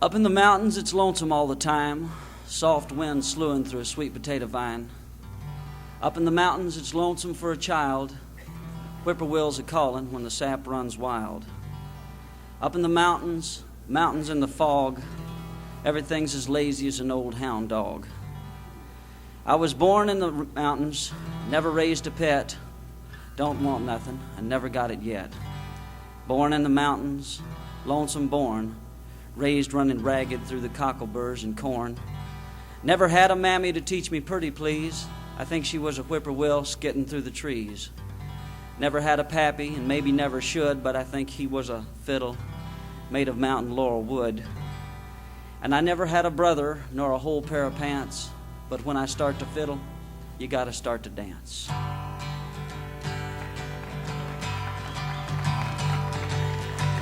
Up in the mountains, it's lonesome all the time, soft wind slewing through a sweet potato vine. Up in the mountains, it's lonesome for a child, whippoorwills a calling when the sap runs wild. Up in the mountains, mountains in the fog, everything's as lazy as an old hound dog. I was born in the mountains, never raised a pet, don't want nothing, I never got it yet. Born in the mountains, lonesome born, raised running ragged through the cockleburs and corn. Never had a mammy to teach me pretty please, I think she was a whippoorwill skitting through the trees. Never had a pappy, and maybe never should, but I think he was a fiddle made of mountain laurel wood. And I never had a brother nor a whole pair of pants, but when I start to fiddle, you gotta start to dance.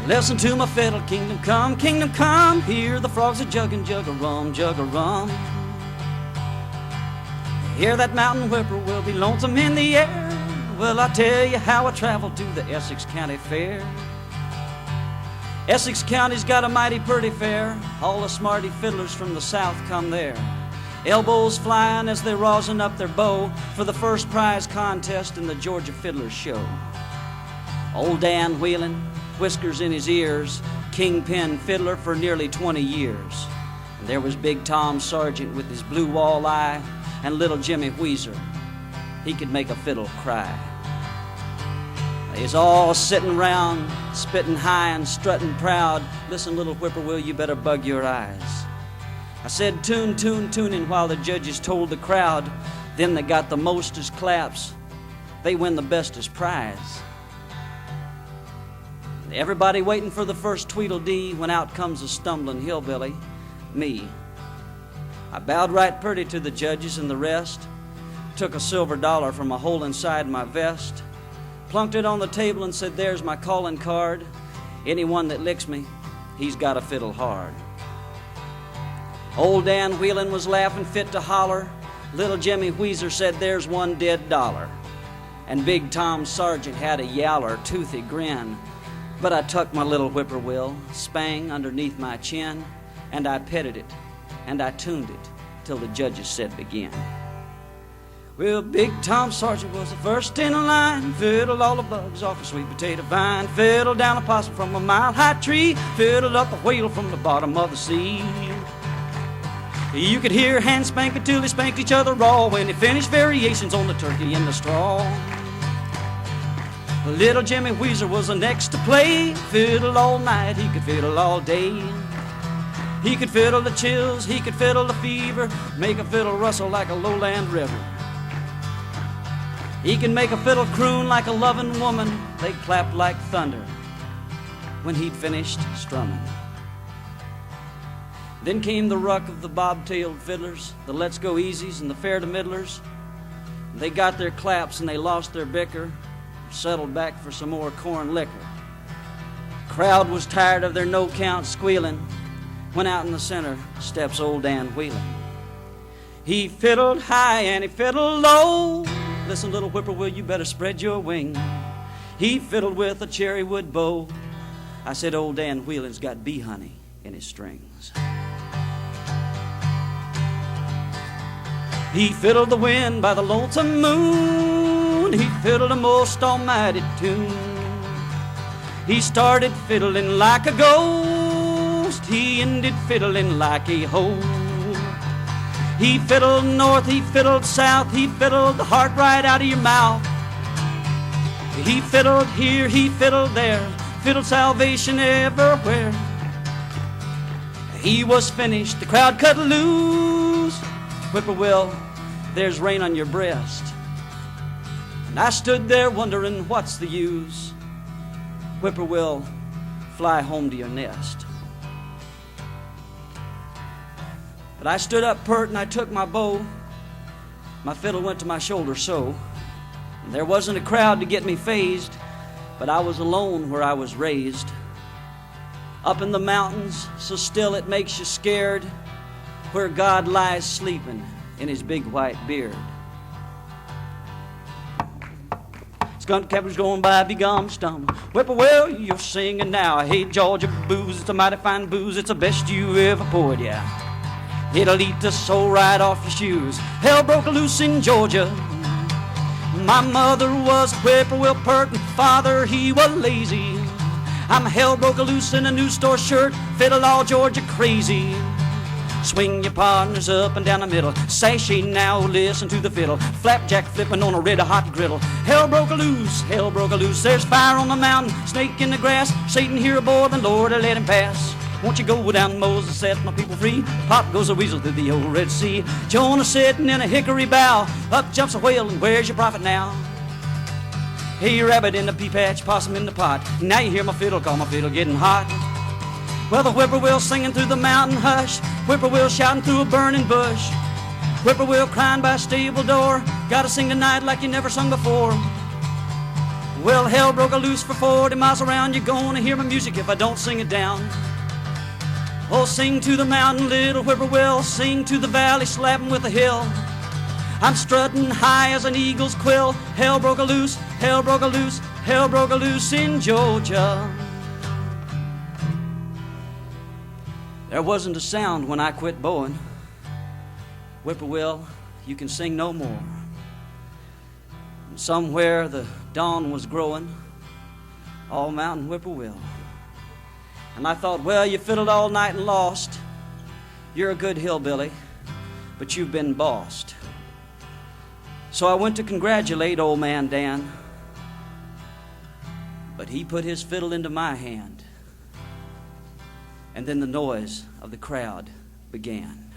Listen to my fiddle, kingdom come, hear the frogs a juggin', jug a rum, jug a rum. Hear that mountain whippoorwill be lonesome in the air. Well, I'll tell you how I traveled to the Essex County Fair. Essex County's got a mighty pretty fair, all the smarty fiddlers from the south come there. Elbows flying as they rosin up their bow for the first prize contest in the Georgia Fiddlers Show. Old Dan wheelin', whiskers in his ears, kingpin fiddler for nearly 20 years. And there was Big Tom Sargent with his blue walleye, and little Jimmy Wheezer, he could make a fiddle cry. They's all sitting round, spitting high and strutting proud. Listen, little whippoorwill, you better bug your eyes. I said tune, tune, tuning while the judges told the crowd. Them that got the mostest claps, they win the bestest prize. Everybody waiting for the first Tweedledee when out comes a stumbling hillbilly, me. I bowed right pretty to the judges and the rest, took a silver dollar from a hole inside my vest, plunked it on the table and said, there's my calling card. Anyone that licks me, he's got to fiddle hard. Old Dan Whelan was laughing fit to holler. Little Jimmy Wheezer said, there's one dead dollar. And Big Tom Sargent had a yaller, toothy grin. But I tucked my little whippoorwill, spang underneath my chin, and I petted it, and I tuned it, till the judges said begin. Well, Big Tom Sargent was the first in line, fiddled all the bugs off a sweet potato vine, fiddled down a possum from a mile-high tree, fiddled up a whale from the bottom of the sea. You could hear hands spanking till they spanked each other raw when they finished variations on the turkey and the straw. Little Jimmy Wheezer was the next to play, fiddle all night, he could fiddle all day. He could fiddle the chills, he could fiddle the fever, make a fiddle rustle like a lowland river. He can make a fiddle croon like a loving woman, they clapped like thunder when he'd finished strumming. Then came the ruck of the bob-tailed fiddlers, the let's go easies and the fair to middlers. They got their claps and they lost their bicker, settled back for some more corn liquor. Crowd was tired of their no-count squealing, when out in the center steps old Dan Whelan. He fiddled high and he fiddled low. Listen, little whippoorwill, you better spread your wing. He fiddled with a cherry wood bow. I said, old Dan Whelan's got bee honey in his strings. He fiddled the wind by the lonesome moon. He fiddled a most almighty tune. He started fiddling like a ghost. He ended fiddling like a hoe. He fiddled north, he fiddled south, he fiddled the heart right out of your mouth. He fiddled here, he fiddled there, fiddled salvation everywhere. He was finished, the crowd cut loose. Whippoorwill, there's rain on your breast. And I stood there wondering what's the use. Whippoorwill, fly home to your nest. But I stood up pert and I took my bow. My fiddle went to my shoulder so. And there wasn't a crowd to get me phased, but I was alone where I was raised. Up in the mountains, so still it makes you scared, where God lies sleeping in his big white beard. Skunk cabins going by, be gum stum. Whippoorwill, you're singing now. Hey, Georgia booze, it's a mighty fine booze. It's the best you ever poured, yeah. It'll eat the soul right off your shoes. Hell broke loose in Georgia. My mother was a whippoorwill pert, and father, he was lazy. I'm hell broke loose in a new store shirt, fiddle all Georgia crazy. Swing your partners up and down the middle. Sashay now, listen to the fiddle. Flapjack flipping on a red hot griddle. Hell broke loose, hell broke loose. There's fire on the mountain, snake in the grass. Satan here aboard, the Lord let him pass. Won't you go down, Moses, set my people free? Pop goes a weasel through the old Red Sea. Jonah sitting in a hickory bough. Up jumps a whale, and where's your prophet now? Hey, rabbit in the pea patch, possum in the pot. Now you hear my fiddle call, my fiddle getting hot. Well, the whippoorwill singing through the mountain hush. Whippoorwill shouting through a burning bush. Whippoorwill crying by a stable door. Gotta sing tonight like you never sung before. Well, hell broke loose for 40 miles around. You're gonna hear my music if I don't sing it down. Oh, sing to the mountain, little whippoorwill. Sing to the valley, slapping with the hill. I'm strutting high as an eagle's quill. Hell broke loose, hell broke loose, hell broke loose in Georgia. There wasn't a sound when I quit bowing. Whippoorwill, you can sing no more. And somewhere the dawn was growing, all mountain whippoorwill. And I thought, well, you fiddled all night and lost. You're a good hillbilly, but you've been bossed. So I went to congratulate old man Dan, but he put his fiddle into my hand, and then the noise of the crowd began.